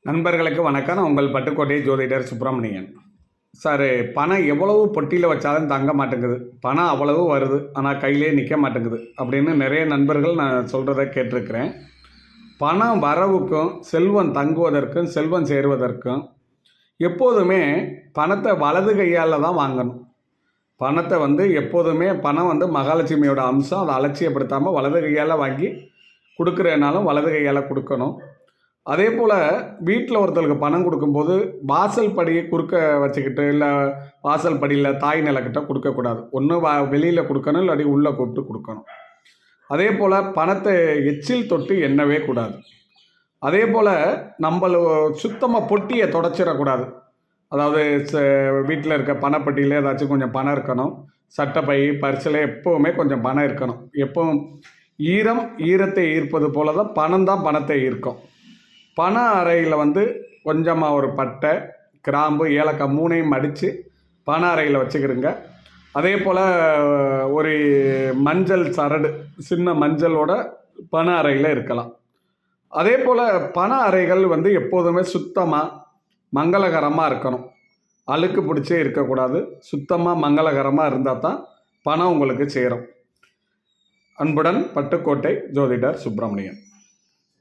நண்பர்களுக்கு வணக்கம். நான் உங்கள் பட்டுக்கோட்டை ஜோதிடர் சுப்பிரமணியன். சார், பணம் எவ்வளவு பொட்டியில் வச்சாலும் தங்க மாட்டேங்குது, பணம் அவ்வளவு வருது, ஆனால் கையிலே நிற்க மாட்டேங்குது அப்படின்னு நிறைய நண்பர்கள் நான் சொல்கிறத கேட்டிருக்கிறேன். பணம் வரவுக்கும் செல்வம் தங்குவதற்கும் செல்வம் சேருவதற்கும் எப்போதுமே பணத்தை வலது கையால் தான் வாங்கணும். பணத்தை எப்போதுமே பணம் மகாலட்சுமியோட அம்சம். அதை அலட்சியப்படுத்தாமல் வலது கையால் வாங்கி கொடுக்குறனாலும் வலது கையால் கொடுக்கணும். அதே போல் வீட்டில் ஒருத்தருக்கு பணம் கொடுக்கும்போது வாசல் படியை குறுக்க வச்சுக்கிட்டு இல்லை வாசல் படியில் தாய் நிலக்கிட்ட கொடுக்கக்கூடாது. ஒன்று வெளியில் கொடுக்கணும், இல்லாட்டி உள்ளே கூப்பிட்டு கொடுக்கணும். அதே போல் பணத்தை எச்சில் தொட்டு எண்ணவே கூடாது. அதே போல் நம்மள சுத்தமாக பொட்டியை தொடச்சிடக்கூடாது. அதாவது வீட்டில் இருக்க பணப்பட்டியில் ஏதாச்சும் கொஞ்சம் பணம் இருக்கணும். சட்டைப்பை பரிசில் எப்போவுமே கொஞ்சம் பணம் இருக்கணும். எப்பவும் ஈரத்தை ஈர்ப்பது போல தான் பணம் தான் பணத்தை ஈர்க்கும். பண அறையில் கொஞ்சமாக ஒரு பட்டை, கிராம்பு, ஏலக்காய் மூணையும் அடித்து பண அறையில் வச்சுக்கிடுங்க. அதே போல் ஒரு மஞ்சள் சரடு, சின்ன மஞ்சளோட பண அறையில் இருக்கலாம். அதே போல் பண அறைகள் எப்போதுமே சுத்தமாக மங்களகரமாக இருக்கணும். அழுக்கு பிடிச்சே இருக்கக்கூடாது. சுத்தமாக மங்களகரமாக இருந்தால் தான் பணம் உங்களுக்கு சேரும். அன்புடன் பட்டுக்கோட்டை ஜோதிடர் சுப்பிரமணியன்.